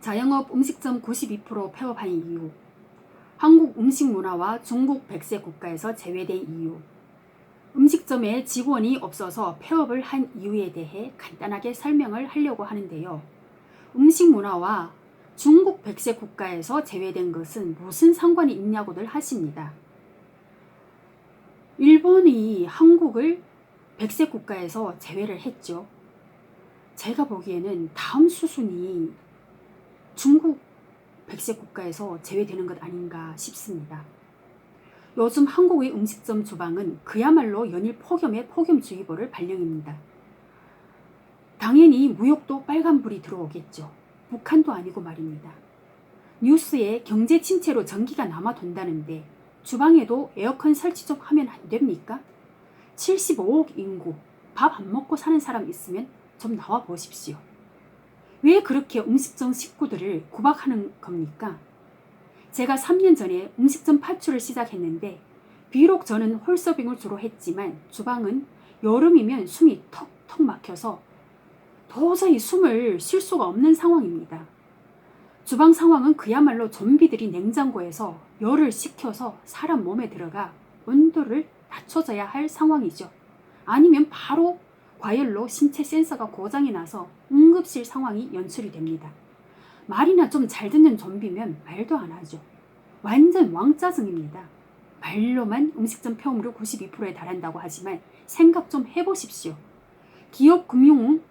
자영업 음식점 92% 폐업한 이유, 한국 음식 문화와 중국 백색 국가에서 제외된 이유, 음식점에 직원이 없어서 폐업을 한 이유에 대해 간단하게 설명을 하려고 하는데요. 음식 문화와 중국 백색 국가에서 제외된 것은 무슨 상관이 있냐고들 하십니다. 일본이 한국을 백색 국가에서 제외를 했죠. 제가 보기에는 다음 수순이 중국 백색 국가에서 제외되는 것 아닌가 싶습니다. 요즘 한국의 음식점 주방은 그야말로 연일 폭염에 폭염주의보를 발령입니다. 당연히 무역도 빨간불이 들어오겠죠. 북한도 아니고 말입니다. 뉴스에 경제 침체로 전기가 남아 돈다는데 주방에도 에어컨 설치 좀 하면 안 됩니까? 75억 인구, 밥 안 먹고 사는 사람 있으면 좀 나와 보십시오. 왜 그렇게 음식점 식구들을 구박하는 겁니까? 제가 3년 전에 음식점 파출을 시작했는데 비록 저는 홀서빙을 주로 했지만 주방은 여름이면 숨이 턱턱 막혀서 도저히 숨을 쉴 수가 없는 상황입니다. 주방 상황은 그야말로 좀비들이 냉장고에서 열을 식혀서 사람 몸에 들어가 온도를 낮춰줘야 할 상황이죠. 아니면 바로 과열로 신체 센서가 고장이 나서 응급실 상황이 연출이 됩니다. 말이나 좀 잘 듣는 좀비면 말도 안 하죠. 완전 왕짜증입니다. 말로만 음식점 폐업률 92%에 달한다고 하지만 생각 좀 해보십시오. 기업, 금융,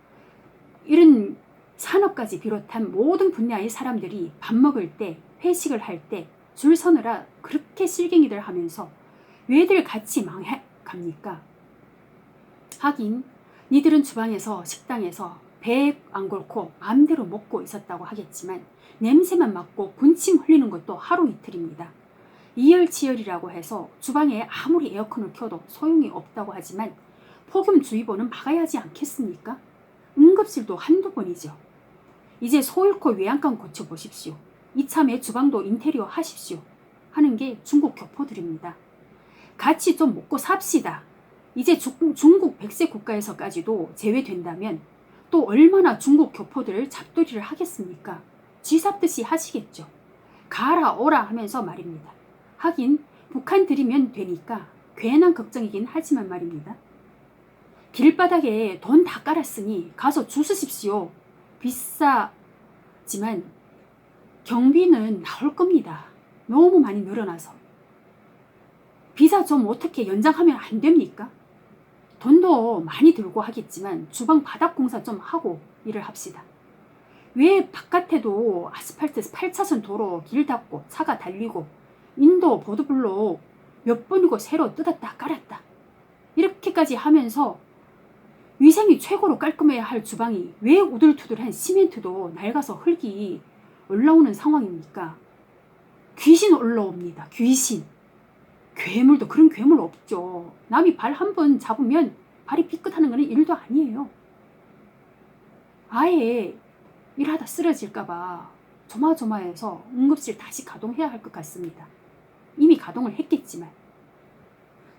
이런 산업까지 비롯한 모든 분야의 사람들이 밥 먹을 때, 회식을 할 때 줄 서느라 그렇게 실갱이들 하면서 왜들 같이 망해갑니까? 하긴 니들은 주방에서 식당에서 배 안 걸고 마음대로 먹고 있었다고 하겠지만 냄새만 맡고 군침 흘리는 것도 하루 이틀입니다. 이열치열이라고 해서 주방에 아무리 에어컨을 켜도 소용이 없다고 하지만 폭염주의보는 막아야 하지 않겠습니까? 응급실도 한두 번이죠. 이제 소 잃고 외양간 고쳐보십시오. 이참에 주방도 인테리어 하십시오. 하는 게 중국 교포들입니다. 같이 좀 먹고 삽시다. 이제 중국 백색 국가에서까지도 제외된다면 또 얼마나 중국 교포들을 잡돌이를 하겠습니까? 쥐잡듯이 하시겠죠. 가라 오라 하면서 말입니다. 하긴 북한 들이면 되니까 괜한 걱정이긴 하지만 말입니다. 길바닥에 돈 다 깔았으니 가서 주스십시오. 비싸지만 경비는 나올 겁니다. 너무 많이 늘어나서. 비자 좀 어떻게 연장하면 안 됩니까? 돈도 많이 들고 하겠지만 주방 바닥 공사 좀 하고 일을 합시다. 왜 바깥에도 아스팔트 8차선 도로 길 닫고 차가 달리고 인도 보도블록 몇 번이고 새로 뜯었다 깔았다 이렇게까지 하면서 위생이 최고로 깔끔해야 할 주방이 왜 우들투들한 시멘트도 낡아서 흙이 올라오는 상황입니까? 귀신 올라옵니다. 귀신. 괴물도 그런 괴물 없죠. 남이 발 한 번 잡으면 발이 삐끗하는 거는 일도 아니에요. 아예 일하다 쓰러질까봐 조마조마해서 응급실 다시 가동해야 할 것 같습니다. 이미 가동을 했겠지만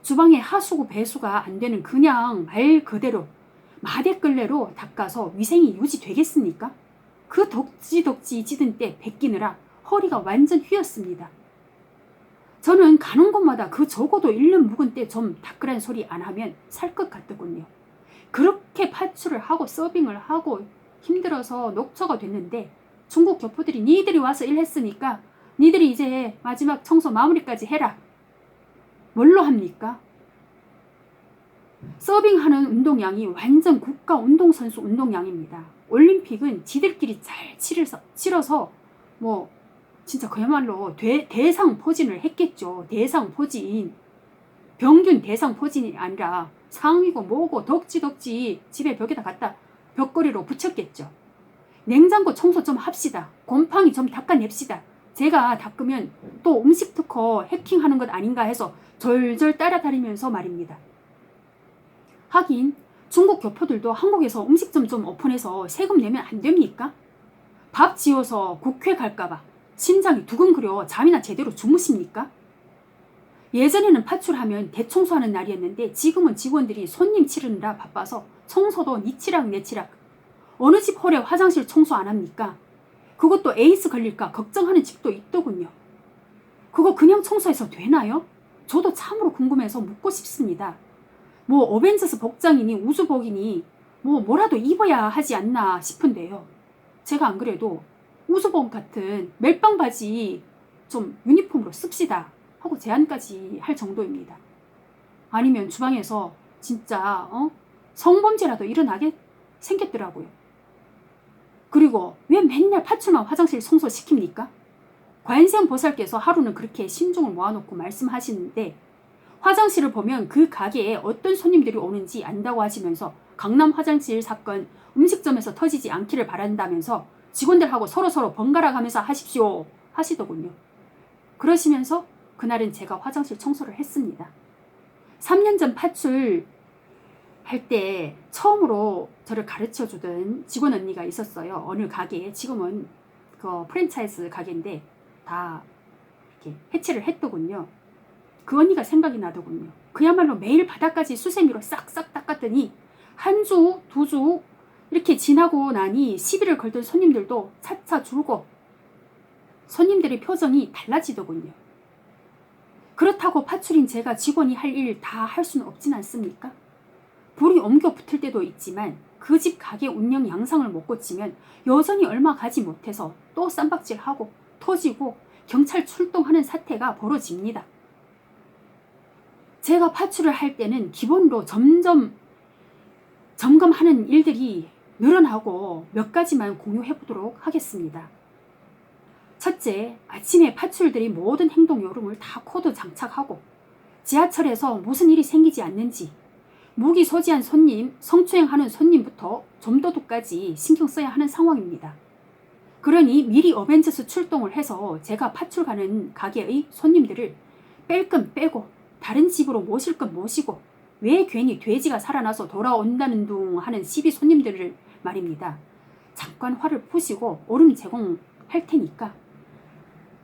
주방에 하수구 배수가 안 되는 그냥 말 그대로 마대끌레로 닦아서 위생이 유지되겠습니까? 그 덕지덕지 찌든 때 베끼느라 허리가 완전 휘었습니다. 저는 가는 곳마다 그 적어도 1년 묵은 때 좀 닦으란 소리 안 하면 살 것 같더군요. 그렇게 파출을 하고 서빙을 하고 힘들어서 녹초가 됐는데 중국 교포들이 니들이 와서 일했으니까 니들이 이제 마지막 청소 마무리까지 해라. 뭘로 합니까? 서빙하는 운동량이 완전 국가 운동선수 운동량입니다. 올림픽은 지들끼리 잘 치러서 뭐 진짜 그야말로 대상 포진을 했겠죠. 대상 포진. 병균 대상 포진이 아니라 상위고 뭐고 덕지덕지 집에 벽에다 갖다 벽걸이로 붙였겠죠. 냉장고 청소 좀 합시다. 곰팡이 좀 닦아냅시다. 제가 닦으면 또 음식 특허 해킹하는 것 아닌가 해서 절절 따라다니면서 말입니다. 하긴 중국 교포들도 한국에서 음식점 좀 오픈해서 세금 내면 안 됩니까? 밥 지어서 국회 갈까봐 심장이 두근거려 잠이나 제대로 주무십니까? 예전에는 파출하면 대청소하는 날이었는데 지금은 직원들이 손님 치르느라 바빠서 청소도 니 치락 내 치락. 어느 집 홀에 화장실 청소 안 합니까? 그것도 에이즈 걸릴까 걱정하는 집도 있더군요. 그거 그냥 청소해서 되나요? 저도 참으로 궁금해서 묻고 싶습니다. 뭐 어벤져스 복장이니 우주복이니 뭐라도 입어야 하지 않나 싶은데요. 제가 안 그래도 우주복 같은 멜빵 바지 좀 유니폼으로 씁시다 하고 제안까지 할 정도입니다. 아니면 주방에서 진짜 성범죄라도 일어나게 생겼더라고요. 그리고 왜 맨날 파출만 화장실 청소시킵니까? 관세음 보살께서 하루는 그렇게 신중을 모아놓고 말씀하시는데 화장실을 보면 그 가게에 어떤 손님들이 오는지 안다고 하시면서 강남 화장실 사건 음식점에서 터지지 않기를 바란다면서 직원들하고 서로 번갈아 가면서 하십시오 하시더군요. 그러시면서 그날은 제가 화장실 청소를 했습니다. 3년 전 파출 할 때 처음으로 저를 가르쳐주던 직원 언니가 있었어요. 어느 가게에. 지금은 그 프랜차이즈 가게인데 다 이렇게 해체를 했더군요. 그 언니가 생각이 나더군요. 그야말로 매일 바닥까지 수세미로 싹싹 닦았더니 한 주, 두 주 이렇게 지나고 나니 시비를 걸던 손님들도 차차 줄고 손님들의 표정이 달라지더군요. 그렇다고 파출인 제가 직원이 할 일 다 할 수는 없진 않습니까? 불이 옮겨 붙을 때도 있지만 그 집 가게 운영 양상을 못 고치면 여전히 얼마 가지 못해서 또 쌈박질하고 터지고 경찰 출동하는 사태가 벌어집니다. 제가 파출을 할 때는 기본으로 점점 점검하는 일들이 늘어나고 몇 가지만 공유해 보도록 하겠습니다. 첫째, 아침에 파출들이 모든 행동 요령을 다 코드 장착하고 지하철에서 무슨 일이 생기지 않는지 무기 소지한 손님, 성추행하는 손님부터 좀도둑까지 신경 써야 하는 상황입니다. 그러니 미리 어벤져스 출동을 해서 제가 파출 가는 가게의 손님들을 뺄 건 빼고 다른 집으로 모실 건 모시고 왜 괜히 돼지가 살아나서 돌아온다는 둥 하는 시비 손님들을 말입니다. 잠깐 화를 푸시고 얼음 제공할 테니까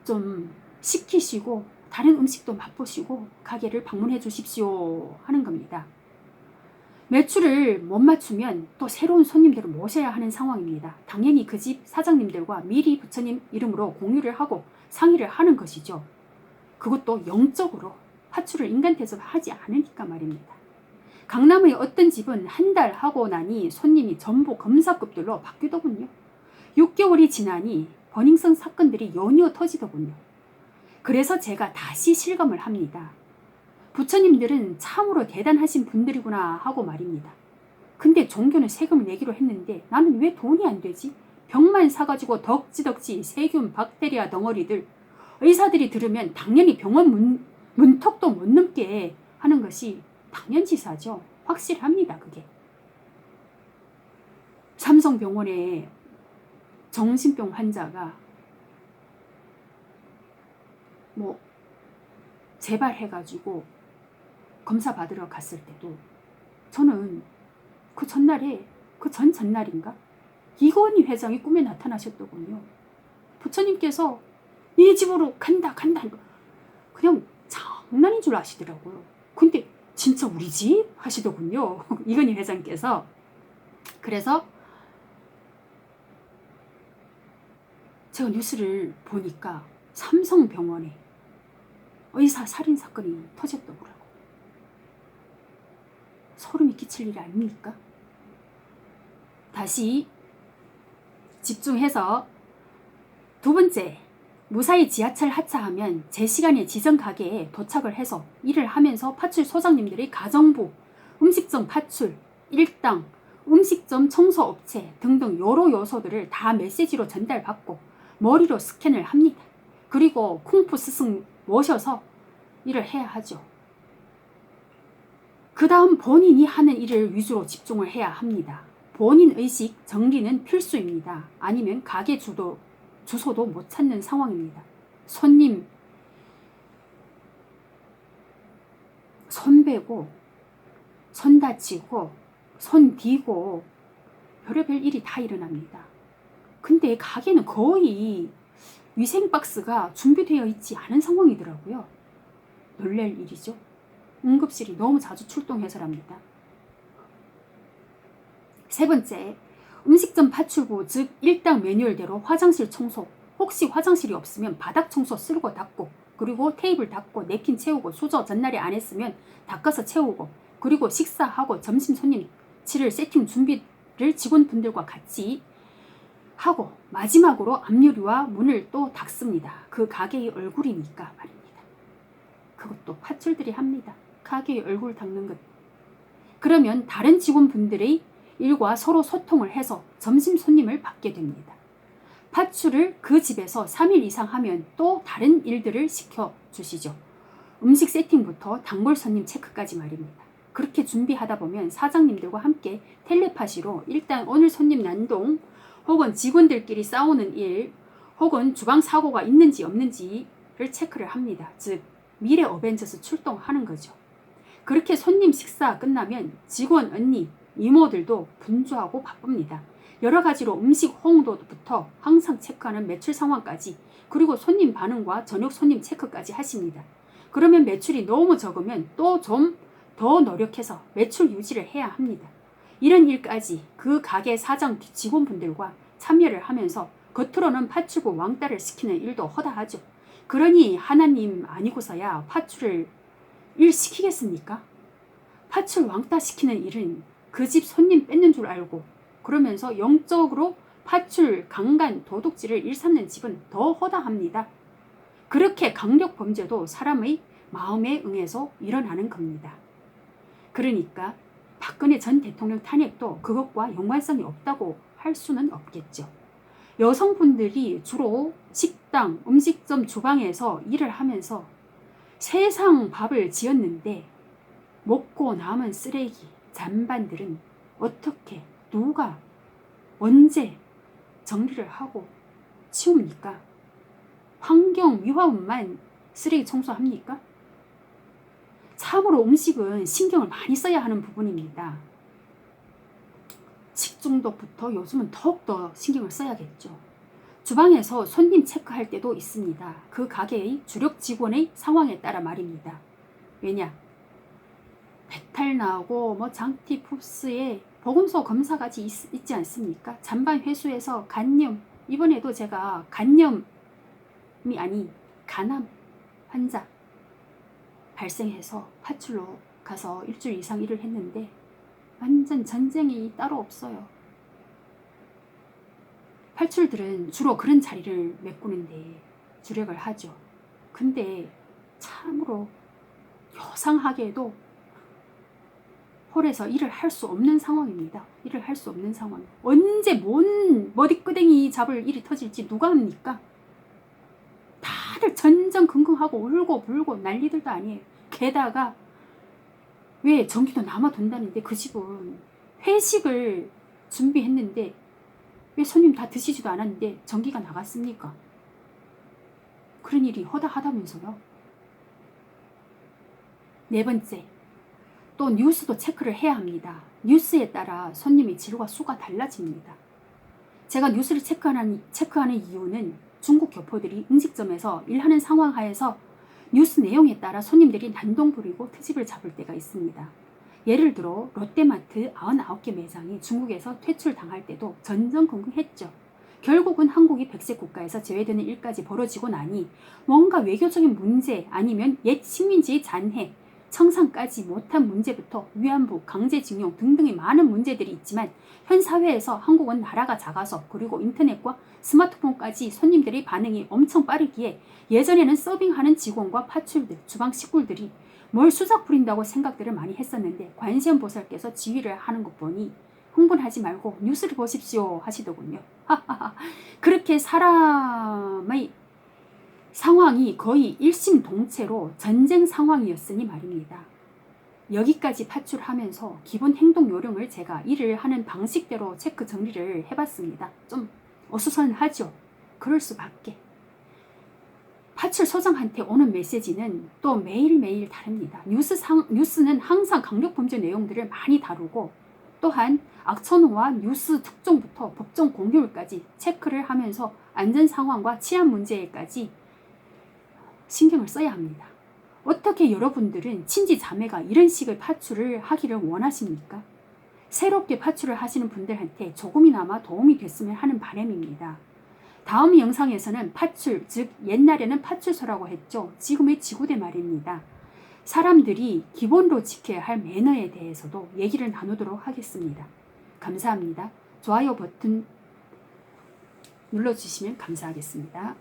좀 시키시고 다른 음식도 맛보시고 가게를 방문해 주십시오 하는 겁니다. 매출을 못 맞추면 또 새로운 손님들을 모셔야 하는 상황입니다. 당연히 그 집 사장님들과 미리 부처님 이름으로 공유를 하고 상의를 하는 것이죠. 그것도 영적으로 파출을 인간 대접을 하지 않으니까 말입니다. 강남의 어떤 집은 한 달 하고 나니 손님이 전부 검사급들로 바뀌더군요. 6개월이 지나니 버닝썬 사건들이 연이어 터지더군요. 그래서 제가 다시 실감을 합니다. 부처님들은 참으로 대단하신 분들이구나 하고 말입니다. 근데 종교는 세금을 내기로 했는데 나는 왜 돈이 안 되지? 병만 사가지고 덕지덕지 세균 박테리아 덩어리들 의사들이 들으면 당연히 병원 문턱도 못 넘게 하는 것이 당연지사죠. 확실합니다. 그게. 삼성병원에 정신병 환자가 재발해가지고 검사 받으러 갔을 때도 저는 그 전날에 그 전전날인가 이건희 회장이 꿈에 나타나셨더군요. 부처님께서 이 집으로 간다 그냥 장난인 줄 아시더라고요. 근데 진짜 우리 집? 하시더군요. 이건희 회장께서. 그래서 제가 뉴스를 보니까 삼성병원에 의사 살인 사건이 터졌더라고요. 소름이 끼칠 일이 아닙니까? 다시 집중해서 두 번째, 무사히 지하철 하차하면 제 시간에 지정 가게에 도착을 해서 일을 하면서 파출 소장님들이 가정부, 음식점 파출, 일당, 음식점 청소업체 등등 여러 요소들을 다 메시지로 전달받고 머리로 스캔을 합니다. 그리고 쿵푸 스승 모셔서 일을 해야 하죠. 그 다음 본인이 하는 일을 위주로 집중을 해야 합니다. 본인 의식 정리는 필수입니다. 아니면 가게 주소도 못 찾는 상황입니다. 손님 손 베고 손 다치고 손 디고 별의별 일이 다 일어납니다. 근데 가게는 거의 위생박스가 준비되어 있지 않은 상황이더라고요. 놀랄 일이죠. 응급실이 너무 자주 출동해서랍니다. 세 번째, 음식점 파출부 즉 일당 매뉴얼대로 화장실 청소, 혹시 화장실이 없으면 바닥 청소 쓸고 닦고, 그리고 테이블 닦고 냅킨 채우고, 수저 전날에 안 했으면 닦아서 채우고, 그리고 식사하고 점심 손님 치를 세팅 준비를 직원분들과 같이 하고, 마지막으로 앞유리와 문을 또 닦습니다. 그 가게의 얼굴이니까 말입니다. 그것도 파출들이 합니다. 가게의 얼굴 닦는 것. 그러면 다른 직원분들의 일과 서로 소통을 해서 점심 손님을 받게 됩니다. 파출을 그 집에서 3일 이상 하면 또 다른 일들을 시켜주시죠. 음식 세팅부터 단골 손님 체크까지 말입니다. 그렇게 준비하다 보면 사장님들과 함께 텔레파시로 일단 오늘 손님 난동, 혹은 직원들끼리 싸우는 일, 혹은 주방 사고가 있는지 없는지를 체크를 합니다. 즉 미래 어벤져스 출동하는 거죠. 그렇게 손님 식사 끝나면 직원 언니, 이모들도 분주하고 바쁩니다. 여러 가지로 음식 홍도부터 항상 체크하는 매출 상황까지, 그리고 손님 반응과 저녁 손님 체크까지 하십니다. 그러면 매출이 너무 적으면 또 좀 더 노력해서 매출 유지를 해야 합니다. 이런 일까지 그 가게 사장 직원분들과 참여를 하면서 겉으로는 파출부 왕따를 시키는 일도 허다하죠. 그러니 하나님 아니고서야 파출을 일 시키겠습니까? 파출 왕따 시키는 일은 그 집 손님 뺏는 줄 알고, 그러면서 영적으로 파출, 강간, 도둑질을 일삼는 집은 더 허다합니다. 그렇게 강력 범죄도 사람의 마음에 응해서 일어나는 겁니다. 그러니까 박근혜 전 대통령 탄핵도 그것과 연관성이 없다고 할 수는 없겠죠. 여성분들이 주로 식당, 음식점 주방에서 일을 하면서 세상 밥을 지었는데 먹고 남은 쓰레기, 잔반들은 어떻게, 누가, 언제 정리를 하고 치웁니까? 환경 미화원만 쓰레기 청소합니까? 참으로 음식은 신경을 많이 써야 하는 부분입니다. 식중독부터 요즘은 더욱더 신경을 써야겠죠. 주방에서 손님 체크할 때도 있습니다. 그 가게의 주력 직원의 상황에 따라 말입니다. 왜냐? 배탈 나고 장티 푸스에 보건소 검사까지 있지 않습니까? 잔반 회수해서 간염, 이번에도 제가 간염이 아닌 간암 환자 발생해서 파출로 가서 일주일 이상 일을 했는데 완전 전쟁이 따로 없어요. 파출들은 주로 그런 자리를 메꾸는데 주력을 하죠. 근데 참으로 요상하게도 홀에서 일을 할 수 없는 상황입니다. 일을 할 수 없는 상황. 언제 뭔 머리끄댕이 잡을 일이 터질지 누가 합니까? 다들 전전긍긍하고 울고 불고 난리들도 아니에요. 게다가 왜 전기도 남아돈다는데 그 집은 회식을 준비했는데 왜 손님 다 드시지도 않았는데 전기가 나갔습니까? 그런 일이 허다하다면서요. 네 번째, 또 뉴스도 체크를 해야 합니다. 뉴스에 따라 손님의 질과 수가 달라집니다. 제가 뉴스를 체크하는 이유는 중국 교포들이 음식점에서 일하는 상황 하에서 뉴스 내용에 따라 손님들이 난동 부리고 트집을 잡을 때가 있습니다. 예를 들어 롯데마트 99개 매장이 중국에서 퇴출당할 때도 전전긍긍했죠. 결국은 한국이 백색 국가에서 제외되는 일까지 벌어지고 나니 뭔가 외교적인 문제 아니면 옛 식민지의 잔해, 청산까지 못한 문제부터 위안부, 강제징용 등등의 많은 문제들이 있지만 현 사회에서 한국은 나라가 작아서, 그리고 인터넷과 스마트폰까지 손님들의 반응이 엄청 빠르기에 예전에는 서빙하는 직원과 파출들, 주방 식구들이 뭘 수작 부린다고 생각들을 많이 했었는데 관세음보살께서 지휘를 하는 것 보니 흥분하지 말고 뉴스를 보십시오 하시더군요. 그렇게 사람의 상황이 거의 일심동체로 전쟁 상황이었으니 말입니다. 여기까지 파출하면서 기본 행동 요령을 제가 일을 하는 방식대로 체크 정리를 해봤습니다. 좀 어수선하죠? 그럴 수밖에. 파출소장한테 오는 메시지는 또 매일매일 다릅니다. 뉴스는 항상 강력범죄 내용들을 많이 다루고, 또한 악천후와 뉴스 특종부터 법정 공휴일까지 체크를 하면서 안전 상황과 치안 문제에까지 신경을 써야 합니다. 어떻게 여러분들은 친지 자매가 이런 식의 파출을 하기를 원하십니까? 새롭게 파출을 하시는 분들한테 조금이나마 도움이 됐으면 하는 바람입니다. 다음 영상에서는 파출, 즉 옛날에는 파출소라고 했죠. 지금의 지구대 말입니다. 사람들이 기본으로 지켜야 할 매너에 대해서도 얘기를 나누도록 하겠습니다. 감사합니다. 좋아요 버튼 눌러주시면 감사하겠습니다.